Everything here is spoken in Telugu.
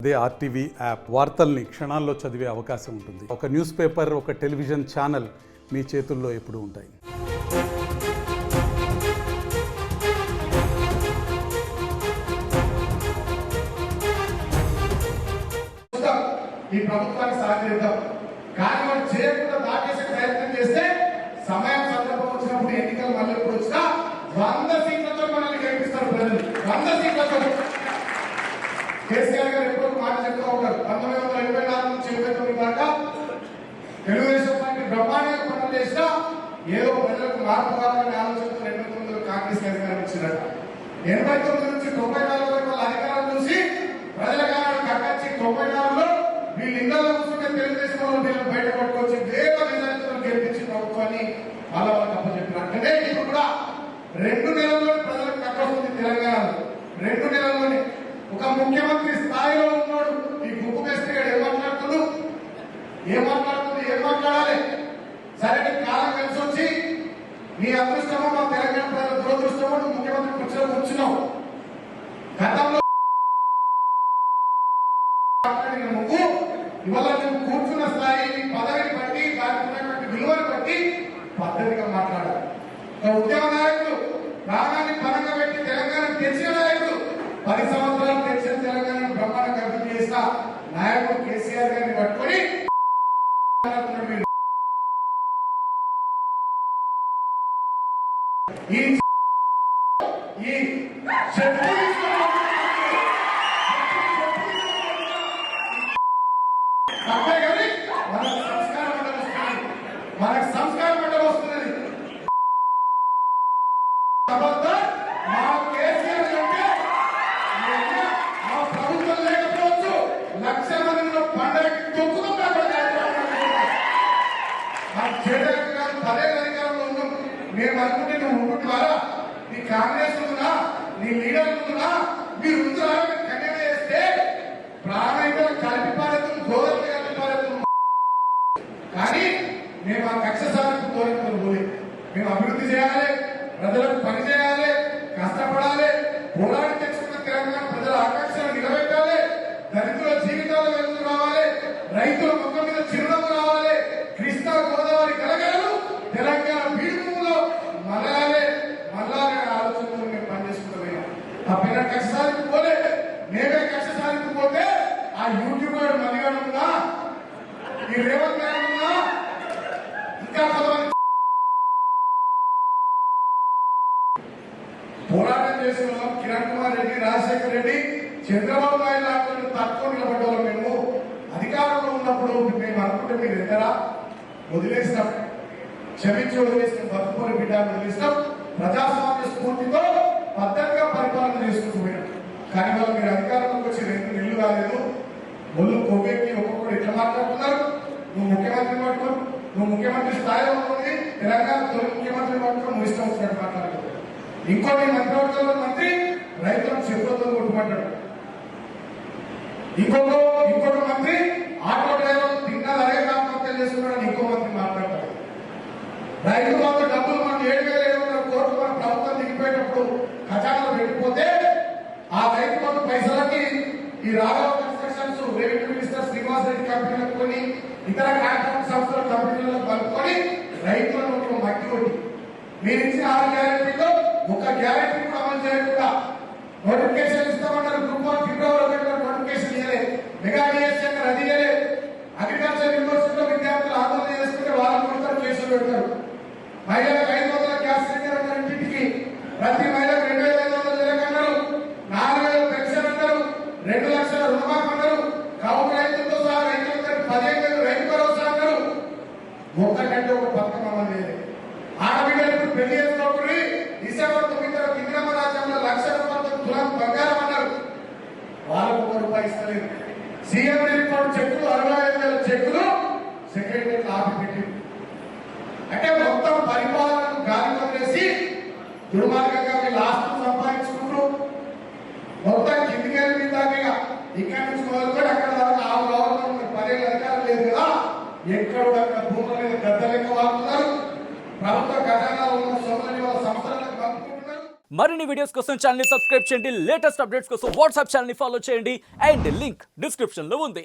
అదే ఆర్టీవీ యాప్ వార్తల్ని క్షణాల్లో చదివే అవకాశం ఉంటుంది. ఒక న్యూస్ పేపర్, ఒక టెలివిజన్ ఛానల్ మీ చేతుల్లో ఎప్పుడూ ఉంటాయి. ఈ ప్రభుత్వాన్ని సహకరిద్దాం. కానీ వాళ్ళు చేయకుండా దాటేసే ప్రయత్నం చేస్తే సమయం సందర్భం వచ్చినప్పుడు ఎన్నికలు మళ్ళీ ఎప్పుడు వచ్చినా 100 సీట్లతో మనల్ని గెలిపిస్తారు ప్రజలు. 100 సీట్లతో. కేసీఆర్ గారు ఎప్పుడో మాట చెప్తూ ఉంటారు. 1984 నుంచి 1979 దాకా తెలుగుదేశం పార్టీ బ్రహ్మాండంగా పనులు చేసినా ఏదో ప్రజలకు మార్పు కావాలనే ఆలోచనతో 89లో కాంగ్రెస్ అధికారం ఇచ్చినట్ట. 89 నుంచి 94 వరకు వాళ్ళ అధికారం చూసి ప్రజల కాలం కక్కచ్చి 94లో వీళ్ళు ఇళ్లలో కూర్చుంటే తెలుగుదేశం వాళ్ళు వీళ్ళని బయట పట్టుకొచ్చి వేల మెజారిటీతో గెలిపించి ప్రభుత్వాన్ని వాళ్ళకి అప్పచెప్పారు. అంటే ఇప్పుడు కూడా 2 నెలల్లో ప్రజలకు కట్టొస్తుంది తెలంగాణలో. 2 నెలల్లోనే ఒక ముఖ్యమంత్రి స్థాయిలో ఉన్నాడు. ఈ గుప్పు మేస్త్రిగాడు ఏం మాట్లాడాలి? సరే నీ కాలం కలిసి వచ్చి నీ అదృష్టమో మా తెలంగాణ ప్రజల దురదృష్టమో నువ్వు ముఖ్యమంత్రి కుర్చీలో కూర్చున్నావు. గతంలో నువ్వు ఇవాళ నువ్వు కూర్చున్న స్థాయి, నీ పదవిని బట్టి, దానికి ఉన్నటువంటి విలువను బట్టి పద్ధతిగా మాట్లాడాలి. ఉద్యమ నాయకులు ప్రాణాన్ని పరంగా పెట్టి తెలంగాణ తెచ్చిన నాయకులు, 10 సంవత్సరాలు తెచ్చిన తెలంగాణను బ్రహ్మాండంగా అభివృద్ధి చేసిన నాయకుడు కేసీఆర్ గారిని పట్టుకొని మనకు సంస్కారం అంటే వస్తున్నది. మా కేసీఆర్ అంటే మా ప్రభుత్వం లేకపోవచ్చు, 1,00,000 మందిలో పండగకి తొక్కుతుందా చేయడానికి కాదు. 10 ఏళ్ళ అధికారంలో ఉన్నాం. మేము అనుకుంటే నువ్వు ఉంటున్నారా? నీ కాంగ్రెస్ ఉందా, నీ లీడర్ ఉందా, మీరు ఉందా? కన్యన చేస్తే ప్రాణాయితో కలిపి పారేస్తుంది, గోదావరి కలిపి పారేస్తుంది. కానీ మేము ఆ కక్ష సాధింపు కోరికలు పోలే. మేము అభివృద్ధి చేయాలి, ప్రజలకు పని చేయాలి, కష్టపడాలి, పోరాడి తెచ్చుకున్న తెలంగాణ ప్రజల ఆకాంక్షలు నిలబెట్టాలి, దళితుల జీవితాలు వెలుగు రావాలి, రైతుల ముఖం మీద చిరునవ్వు రావాలి, కృష్ణా గోదావరి కలగలలు తెలంగాణ బీడుభూమిలో మళ్ళాలే ఆలోచనతో మేము పనిచేసుకుంటాం. ఆ పిల్లల కక్ష సాధింపు పోలే. మేమే కక్ష సాధింపు పోతే ఆ యూట్యూబర్ మల్లిగాడు ఉన్నా, ఈ రేవంత్ గారు ఉన్నా, ఇంకా కొంతమంది పోరాటం చేసిన వాళ్ళం. కిరణ్ కుమార్ రెడ్డి, రాజశేఖర్ రెడ్డి, చంద్రబాబు నాయుడు లాంటి తక్కువ నిలబడ్డవాళ్ళం. మేము అధికారంలో ఉన్నప్పుడు మేము అనుకుంటే మీరు ఎక్కడా వదిలేస్తాం, క్షమించి వదిలేస్తాం, బతుకుని బిడ్డను వదిలేస్తాం. ప్రజాస్వామ్య స్ఫూర్తితో పద్ధతిగా పరిపాలన చేసుకుంటూ పోయినాం. కానీ వాళ్ళు మీరు అధికారంలోకి వచ్చి 2 నెలలు కాలేదు, ఒళ్ళు కొవ్వెక్కి ఒక్కొక్కరు ఎట్లా మాట్లాడుతున్నారు. నువ్వు ముఖ్యమంత్రిని పట్టుకో, నువ్వు ముఖ్యమంత్రి స్థాయిలో ఉంది, తెలంగాణ తొలి ముఖ్యమంత్రిని పట్టుకో, నువ్వు ఇష్టం వచ్చినట్టు మాట్లాడుకో. ఇంకోటి మంత్రివర్గంలో మంత్రి రైతులను చెప్పులతో కొట్టుమంటాడు. ఇంకొక మంత్రి ఆటో డ్రైవర్ తిన్నాడు, అదే ఆత్మహత్యలు చేసుకున్నాడని ఇంకో మంత్రి మాట్లాడతాడు. రైతు బంధు డబ్బులు మనకు 7,700 కోట్లు మన ప్రభుత్వం దిగిపోయేటప్పుడు ఖజానాలో పెట్టిపోతే ఆ రైతు బంధు పైసలకి ఈ Raghava constructions, revenue minister Srinivas Reddy కంపెనీలకు కొని, ఇతర కాంట్రాక్ట్ సంస్థల కంపెనీలకు కలుపుకొని రైతులను మట్టి కొట్టి మీరు ఇచ్చిన 6 గ్యారెంటీలో ఒక గ్యారెంటీ కూడా అమలు చేయకుండా నోటిఫికేషన్ ఇస్తామన్నారు. గ్రూప్ 1 ఫిబ్రవరిలో నోటిఫికేషన్ ఇవ్వలేదు. మెగా డిఎస్సీ అది ఇవ్వలేదు. అగ్రికల్చర్ యూనివర్సిటీలో విద్యార్థులు ఆందోళన చేసుకుంటే వాళ్ళకు కొడతారు, కేసులు పెడతారు. మహిళలకు 500 గ్యాస్ సిలిండర్ అన్నారు. ఇంటికి ప్రతి మహిళకు 2,500 జరగన్నారు. 4,000 పెన్షన్ అన్నారు. 2 లక్షల రుణమాఫీ అన్నారు. కౌలు రైతులతో సహా రైతులకు 15,000 రైతు భరోసా అన్నారు. ఒక్కటంటే ఒక పథకం అమలు చేయలేదు. ఆడబిడ్డలకు పెళ్లి చేసుకోకూడదు, డిసెంబర్ 9 ఇందిరమ్మ రాజ్యంలో 1,00,000 రూపాయలతో తులం బంగారం అన్నారు. వాళ్ళకు 1 రూపాయి ఇస్తలేదు. సీఎం రిపోర్ట్ చెక్కులు 65,000 చెక్కులు సెక్రటరీ ఆపి పెట్టి, అంటే మొత్తం పరిపాలనను గాలి వదిలేసి దుర్మార్గంగా వీళ్ళు ఆస్తులు సంపాదించుకుంటూ మొత్తం కిందికెళ్ళి మీద ఇక్కడి నుంచి మొదలుకొని అక్కడ దాకా 10 ఏళ్ళ అధికారం లేదు కదా, ఎక్కడ భూముల మీద గద్ద లెక్క వాడుతున్నారు. ప్రభుత్వ ఖజానాలో ఉన్న సొమ్ములని వాళ్ళ సంస్థలకు పంపుకుంటున్నారు. మరిన్ని వీడియోస్ కోసం ఛానల్ ని సబ్స్క్రైబ్ చేయండి, లేటెస్ట్ అప్డేట్స్ కోసం వాట్సాప్ ఛానల్ ని ఫాలో చేయండి అండ్ లింక్ డిస్క్రిప్షన్ లో ఉంది.